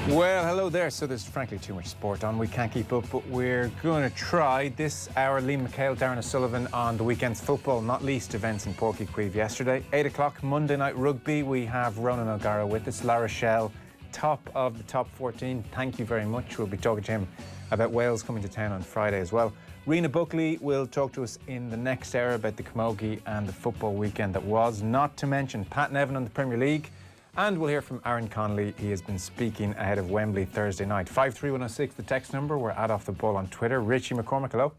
Well, hello there. So there's frankly too much sport on. We can't keep up, but we're going to try this hour. Liam McHale, Darren O'Sullivan on the weekend's football, not least events in Páirc Uí Chaoimh yesterday. 8 o'clock, Monday night rugby. We have Ronan O'Gara with us. La Rochelle, top of the top 14. Thank you very much. We'll be talking to him about Wales coming to town on Friday as well. Rena Buckley will talk to us in the next hour about the Camogie and the football weekend that was. Not to mention Pat Nevin on the Premier League. And we'll hear from Aaron Connolly. He has been speaking ahead of Wembley Thursday night. 53106, the text number. We're at Off the Ball on Twitter. Richie McCormack, hello.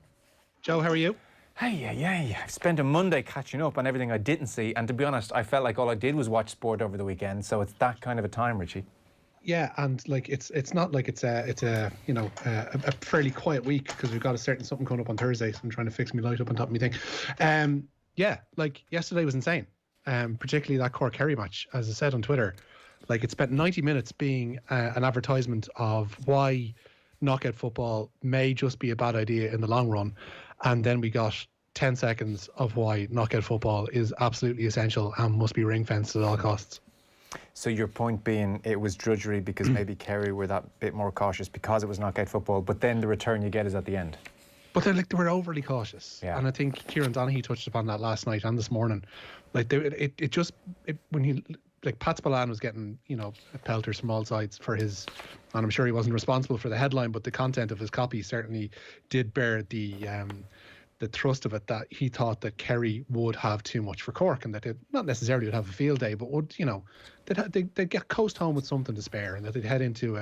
Joe, how are you? Hey. I've spent a Monday catching up on everything I didn't see. And to be honest, I felt like all I did was watch sport over the weekend. So it's that kind of a time, Richie. Yeah, and like it's not like it's a fairly quiet week because we've got a certain something coming up on Thursday. So I'm trying to fix my light up on top of my thing. Yeah, like yesterday was insane. Particularly that Cork Kerry match, as I said on Twitter, like it spent 90 minutes being an advertisement of why knockout football may just be a bad idea in the long run, and then we got 10 seconds of why knockout football is absolutely essential and must be ring fenced at all costs. So your point being it was drudgery because maybe Kerry were that bit more cautious because it was knockout football, but then the return you get is at the end. But they were overly cautious, yeah. And I think Kieran Donaghy touched upon that last night and this morning. Like when he, like Pat Spillane was getting pelters from all sides for his, and I'm sure he wasn't responsible for the headline, but the content of his copy certainly did bear the thrust of it, that he thought that Kerry would have too much for Cork and that they not necessarily would have a field day, but would they'd get coast home with something to spare, and that they'd head into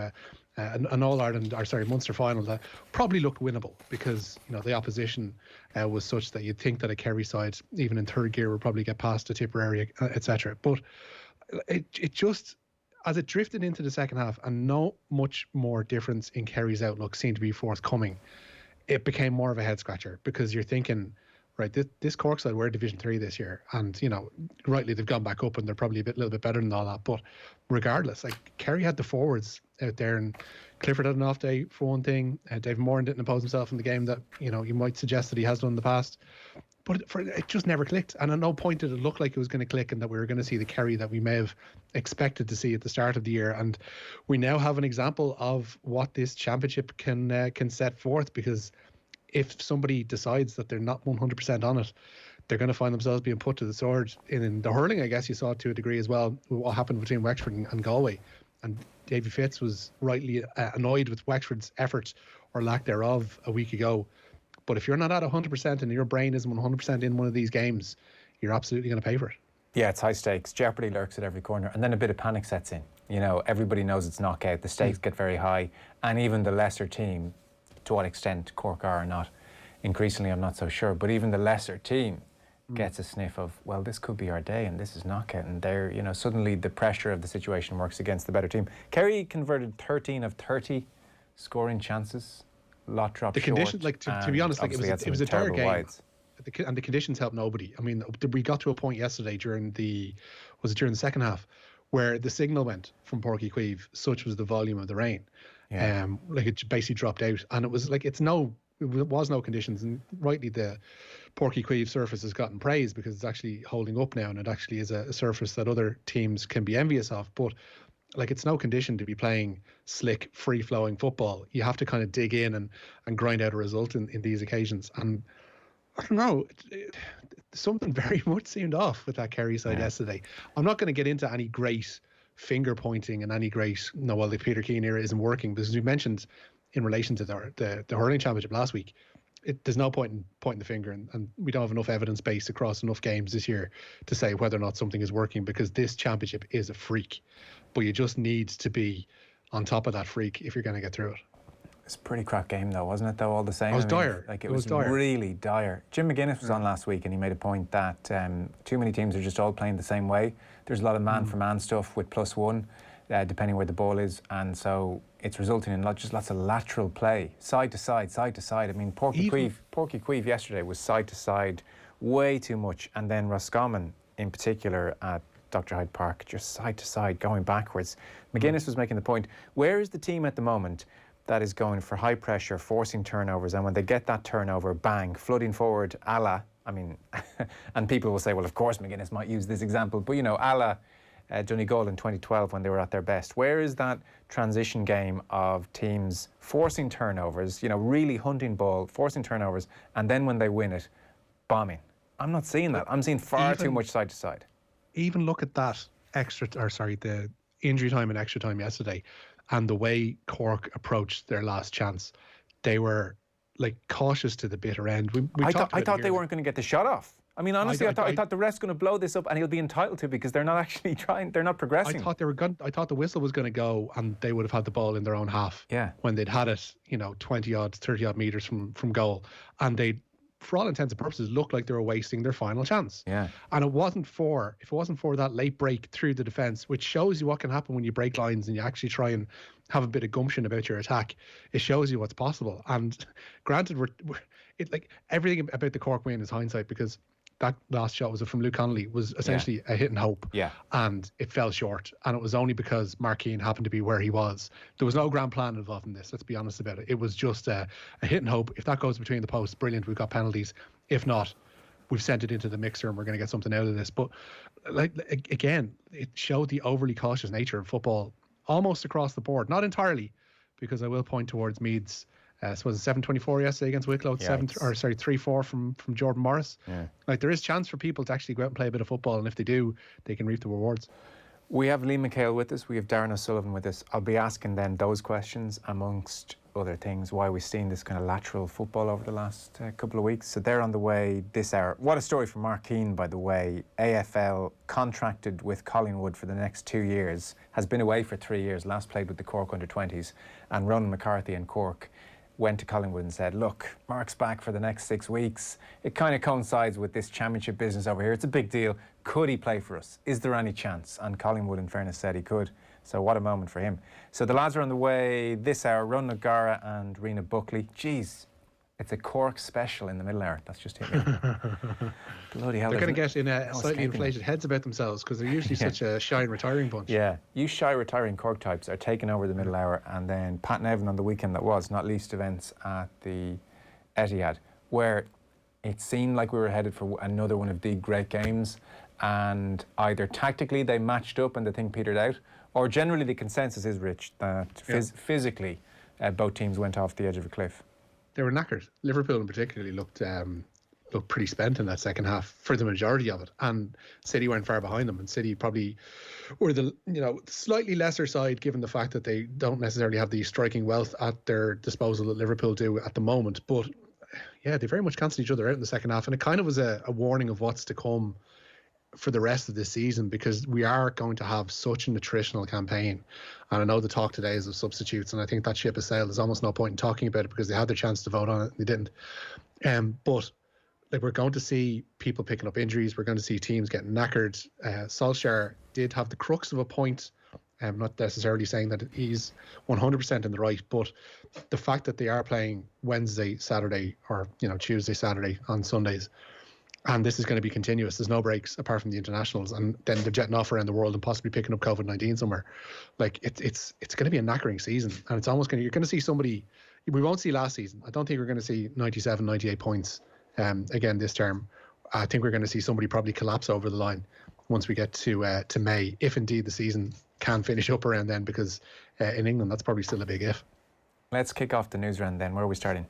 an All-Ireland, Munster final that probably looked winnable because the opposition was such that you'd think that a Kerry side, even in third gear, would probably get past a Tipperary, etc. But it just, as it drifted into the second half and no much more difference in Kerry's outlook seemed to be forthcoming, it became more of a head scratcher because you're thinking, right, this Cork side were Division 3 this year, and rightly they've gone back up and they're probably a little bit better than all that. But regardless, like Kerry had the forwards out there, and Clifford had an off day for one thing. Dave Moran didn't impose himself in the game that you might suggest that he has done in the past. But it just never clicked, and at no point did it look like it was going to click and that we were going to see the Kerry that we may have expected to see at the start of the year. And we now have an example of what this championship can set forth, because if somebody decides that they're not 100% on it, they're going to find themselves being put to the sword. In the hurling, I guess you saw it to a degree as well, what happened between Wexford and Galway. And Davy Fitz was rightly annoyed with Wexford's effort or lack thereof a week ago. But if you're not at 100% and your brain isn't 100% in one of these games, you're absolutely going to pay for it. Yeah, it's high stakes. Jeopardy lurks at every corner. And then a bit of panic sets in. Everybody knows it's knockout. The stakes get very high. And even the lesser team, to what extent Cork are or not, increasingly I'm not so sure, but even the lesser team gets a sniff of, well, this could be our day and this is knockout, and they're, suddenly the pressure of the situation works against the better team. Kerry converted 13 of 30 scoring chances. Lot dropped the conditions, short, to be honest, like it was a dire game, wides. And the conditions helped nobody. I mean, we got to a point yesterday during the second half where the signal went from Páirc Uí Chaoimh, such was the volume of the rain. Yeah. Like it basically dropped out, and it was like it was no conditions, and rightly the Páirc Uí Chaoimh surface has gotten praise because it's actually holding up now, and it actually is a surface that other teams can be envious of. But like, it's no condition to be playing slick, free-flowing football. You have to kind of dig in and grind out a result in these occasions. And I don't know, something very much seemed off with that Kerry side yesterday. I'm not going to get into any great finger pointing and any great, well, the Peter Keane era isn't working, because we mentioned in relation to the hurling championship last week, there's no point in pointing the finger, and we don't have enough evidence base across enough games this year to say whether or not something is working, because this championship is a freak. But you just need to be on top of that freak if you're going to get through it. It's a pretty crap game though, wasn't it, though, all the same? It was dire. Like it was dire. Really dire. Jim McGuinness was on last week and he made a point that too many teams are just all playing the same way. There's a lot of man-for-man stuff with +1, depending where the ball is, and so it's resulting in lots of lateral play, side to side, side to side. I mean, Páirc Uí Chaoimh yesterday was side to side way too much, and then Roscommon in particular at Dr. Hyde Park, just side to side, going backwards. McGuinness was making the point, where is the team at the moment that is going for high pressure, forcing turnovers, and when they get that turnover, bang, flooding forward, and people will say, well, of course McGuinness might use this example, but a la Donegal in 2012 when they were at their best. Where is that transition game of teams forcing turnovers, really hunting ball, forcing turnovers, and then when they win it, bombing? I'm not seeing that. I'm seeing far too much side to side. Even look at that the injury time and extra time yesterday, and the way Cork approached their last chance. They were cautious to the bitter end. I thought they weren't going to get the shot off. I mean, honestly, I thought the ref's going to blow this up and he'll be entitled to, because they're not actually trying. They're not progressing. I thought the whistle was going to go and they would have had the ball in their own half. Yeah. When they'd had it, 20-odd, 30-odd metres from goal, and they, for all intents and purposes, looked like they were wasting their final chance. Yeah. And if it wasn't for that late break through the defence, which shows you what can happen when you break lines and you actually try and have a bit of gumption about your attack, it shows you what's possible. And granted, everything about the Cork win is hindsight, because that last shot was from Luke Connolly, was essentially a hit and hope. Yeah. And it fell short. And it was only because Mark Keane happened to be where he was. There was no grand plan involved in this, let's be honest about it. It was just a hit and hope. If that goes between the posts, brilliant, we've got penalties. If not, we've sent it into the mixer and we're going to get something out of this. But again, it showed the overly cautious nature of football almost across the board. Not entirely, because I will point towards Meads. So was it 7-24 yesterday against Wicklow? 3-4 from Jordan Morris. Yeah. There is chance for people to actually go out and play a bit of football, and if they do, they can reap the rewards. We have Liam McHale with us. We have Darren O'Sullivan with us. I'll be asking then those questions, amongst other things, why we've seen this kind of lateral football over the last couple of weeks. So they're on the way this hour. What a story for Mark Keane, by the way. AFL contracted with Collingwood for the next 2 years, has been away for 3 years, last played with the Cork under-20s, and Ronan McCarthy in Cork went to Collingwood and said, look, Mark's back for the next 6 weeks. It kind of coincides with this championship business over here. It's a big deal. Could he play for us? Is there any chance? And Collingwood, in fairness, said he could. So what a moment for him. So the lads are on the way this hour. Ronan O'Gara and Rena Buckley. Jeez, it's a Cork special in the middle hour. That's just hit me. Bloody hell. They're going to get in slightly inflated heads about themselves, because they're usually such a shy and retiring bunch. Yeah, you shy retiring Cork types are taking over the middle hour, and then Pat and Evan on the weekend that was, not least events at the Etihad, where it seemed like we were headed for another one of the great games, and either tactically they matched up and the thing petered out, or generally the consensus is, Rich, that physically both teams went off the edge of a cliff. They were knackered. Liverpool in particular looked pretty spent in that second half for the majority of it, and City weren't far behind them, and City probably were the slightly lesser side, given the fact that they don't necessarily have the striking wealth at their disposal that Liverpool do at the moment. But yeah, they very much cancelled each other out in the second half, and it kind of was a warning of what's to come for the rest of this season, because we are going to have such a nutritional campaign. And I know the talk today is of substitutes, and I think that ship has sailed. There's almost no point in talking about it, because they had their chance to vote on it and they didn't. But we're going to see people picking up injuries. We're going to see teams getting knackered. Solskjaer did have the crux of a point. I'm not necessarily saying that he's 100% in the right, but the fact that they are playing Wednesday, Saturday, or Tuesday, Saturday on Sundays, and this is going to be continuous. There's no breaks apart from the internationals, and then they're jetting off around the world and possibly picking up COVID-19 somewhere. It's going to be a knackering season, and it's almost you're going to see somebody we won't see last season. I don't think we're going to see 97, 98 points again this term. I think we're going to see somebody probably collapse over the line once we get to May, if indeed the season can finish up around then, because in England that's probably still a big if. Let's kick off the news round then. Where are we starting?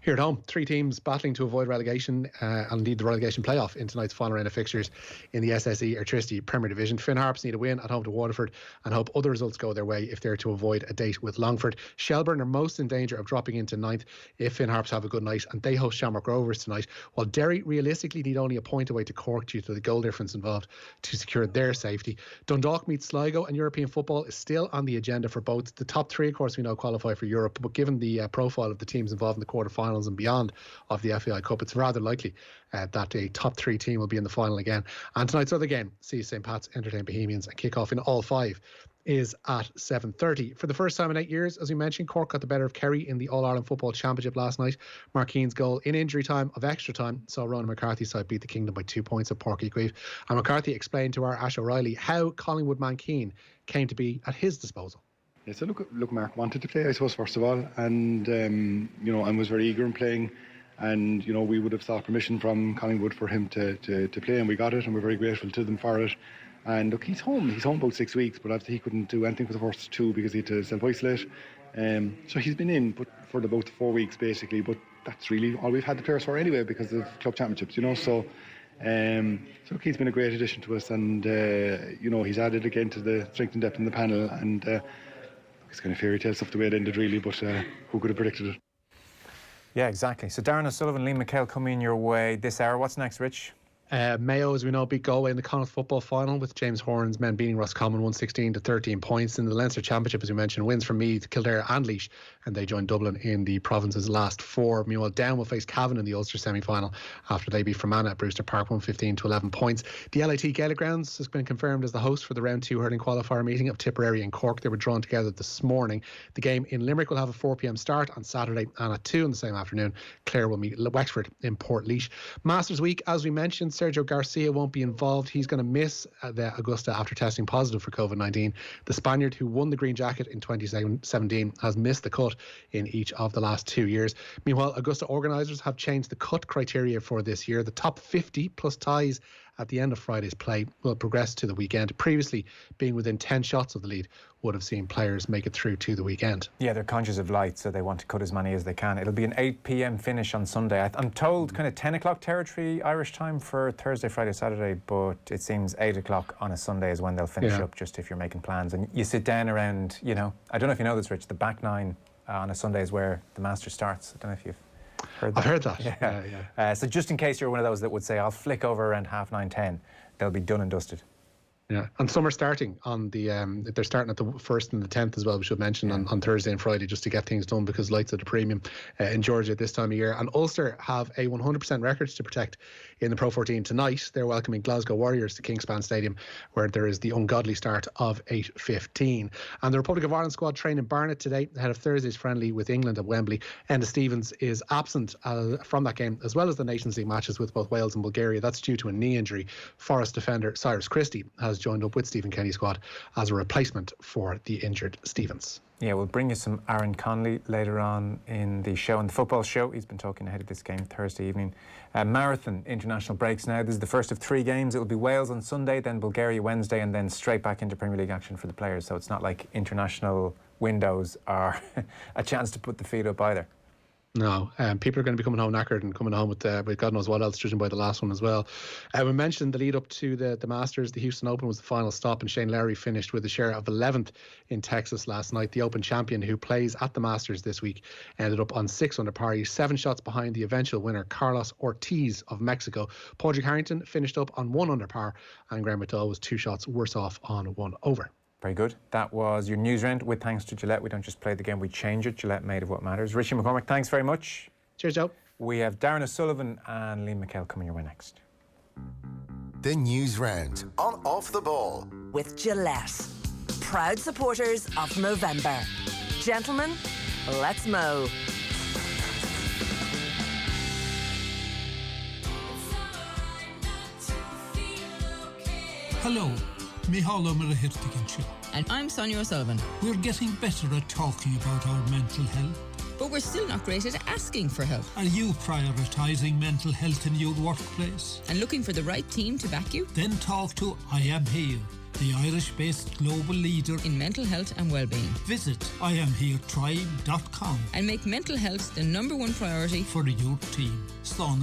Here at home, 3 teams battling to avoid relegation and indeed the relegation playoff in tonight's final round of fixtures in the SSE Airtricity Premier Division. Finn Harps need a win at home to Waterford and hope other results go their way if they're to avoid a date with Longford. Shelbourne are most in danger of dropping into 9th if Finn Harps have a good night, and they host Shamrock Rovers tonight, while Derry realistically need only a point away to Cork due to the goal difference involved to secure their safety. Dundalk meets Sligo, and European football is still on the agenda for both. The top 3, of course, we know qualify for Europe, but given the profile of the teams involved in the quarterfinals and beyond of the FAI Cup, it's rather likely that a top 3 team will be in the final again. And tonight's other game sees St. Pat's entertain Bohemians, and kick-off in all 5 is at 7:30. For the first time in 8 years, as we mentioned, Cork got the better of Kerry in the All-Ireland Football Championship last night. Mark Keane's goal in injury time of extra time saw Ronan McCarthy's side beat the Kingdom by 2 points at Páirc Uí Chaoimh. And McCarthy explained to our Ash O'Reilly how Collingwood man Keane came to be at his disposal. Yeah, so look, Mark wanted to play, I suppose, first of all, and and was very eager in playing, and we would have sought permission from Collingwood for him to play, and we got it, and we're very grateful to them for it. And look, he's home about 6 weeks, but obviously he couldn't do anything for the first 2 because he had to self-isolate. So he's been in but for about 4 weeks basically, but that's really all we've had the players for anyway because of club championships, so look, he's been a great addition to us, and he's added again to the strength and depth in the panel, and it's kind of fairy tale stuff the way it ended really, but who could have predicted it? Yeah, exactly. So Darren O'Sullivan, Liam McHale coming your way this hour. What's next, Rich? Mayo, as we know, beat Galway in the Connacht football final, with James Horan's men beating Roscommon 116 to 13 points. In the Leinster Championship, as we mentioned, wins from Meath, Kildare and Laois, and they joined Dublin in the province's last 4. Meanwhile, Down will face Cavan in the Ulster semi-final after they beat Fermanagh at Brewster Park 115 to 11 points. The LIT Gaelic Grounds has been confirmed as the host for the round 2 hurling qualifier meeting of Tipperary and Cork. They were drawn together this morning. The game in Limerick will have a 4 p.m. start on Saturday, and at 2 in the same afternoon, Clare will meet Wexford in Portlaoise. Masters Week, as we mentioned, Sergio Garcia won't be involved. He's going to miss the Augusta after testing positive for COVID-19. The Spaniard, who won the green jacket in 2017, has missed the cut in each of the last 2 years. Meanwhile, Augusta organisers have changed the cut criteria for this year. The top 50 plus ties at the end of Friday's play will progress to the weekend. Previously, being within 10 shots of the lead would have seen players make it through to the weekend. Yeah, they're conscious of light, so they want to cut as many as they can. It'll be an 8 p.m. finish on Sunday. I'm told kind of 10 o'clock territory Irish time for Thursday, Friday, Saturday, but it seems 8 o'clock on a Sunday is when they'll finish up, just if you're making plans. And you sit down around, I don't know if you know this, Rich, the back nine on a Sunday is where the Masters starts. I don't know if you've heard that. I've heard that. Yeah. So just in case you're one of those that would say, I'll flick over around 9:30, 10, they'll be done and dusted. Yeah, and some are starting on the they're starting at the 1st and the 10th as well, we should mention, on Thursday and Friday, just to get things done, because lights at a premium in Georgia at this time of year. And Ulster have a 100% record to protect in the Pro 14 tonight. They're welcoming Glasgow Warriors to Kingspan Stadium, where there is the ungodly start of 8:15. And the Republic of Ireland squad train in Barnet today ahead of Thursday's friendly with England at Wembley. Enda Stevens is absent from that game, as well as the Nations League matches with both Wales and Bulgaria. That's due to a knee injury. Forest defender Cyrus Christie has joined up with Stephen Kenny's squad as a replacement for the injured Stevens. Yeah, we'll bring you some Aaron Connolly later on in the show, in the football show. He's been talking ahead of this game Thursday evening. Marathon international breaks now. This is the first of 3 games. It'll be Wales on Sunday, then Bulgaria Wednesday, and then straight back into Premier League action for the players. So it's not like international windows are a chance to put the feet up either. No, people are going to be coming home knackered and coming home with God knows what else, judging by the last one as well. We mentioned the lead up to the Masters. The Houston Open was the final stop, and Shane Lowry finished with a share of 11th in Texas last night. The Open champion, who plays at the Masters this week, ended up on 6 under par. He's 7 shots behind the eventual winner, Carlos Ortiz of Mexico. Padraig Harrington finished up on 1 under par, and Graham McDowell was 2 shots worse off on 1 over. Very good. That was your news round with thanks to Gillette. We don't just play the game, we change it. Gillette, made of what matters. Richie McCormack, thanks very much. Cheers, Joe. We have Darren O'Sullivan and Liam McHale coming your way next. The news round on Off the Ball with Gillette, proud supporters of Movember. Gentlemen, let's mow. Hello. Micheál Mara Hirtigan. And I'm Sonia O'Sullivan. We're getting better at talking about our mental health. But we're still not great at asking for help. Are you prioritising mental health in your workplace? And looking for the right team to back you? Then talk to I Am Here, the Irish-based global leader in mental health and wellbeing. Visit IamHereTribe.com and make mental health the #1 priority for your team. Slán